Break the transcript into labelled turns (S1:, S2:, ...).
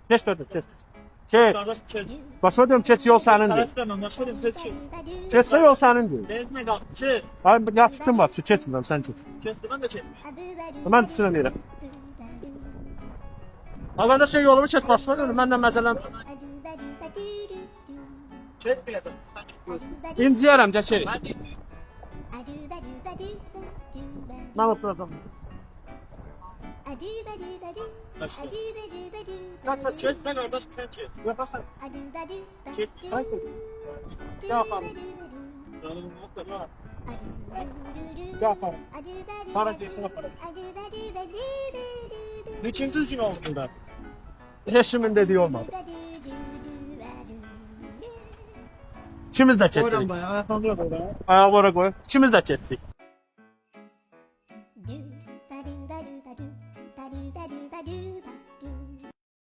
S1: Kes dedim kes. Kes.
S2: Kardeş kes.
S1: Başa diyorum kes yol senindir.
S2: Karıştıramam. Başka bir kes.
S1: Kes de yol senindir.
S2: Dezine kalk. Kes.
S1: Ay yapıştım bak şu kesmiyorum sen kes.
S2: Kesti ben de kes.
S1: Ben düşünemiyorum. Arkadaş şey yolumu kes başa diyorum ben de meselem.
S2: Kesmeyedim. Sen kes.
S1: İnciyerem de şey.
S2: Ben de.
S1: Ben oturacağım.
S2: Kes sen kardeş sen kes.
S1: Yaparsan.
S2: Kes.
S1: Hayır. Yaparım.
S2: Canım mutlaka.
S1: Yaparım. Para kesin yaparım.
S2: Niçin için olduğunda?
S1: Eşimin dediği olmadı. İkimiz de kestik.
S2: Oradan bayağı yapamıyor burada.
S1: Ayağı oraya koy. İkimiz de kestik.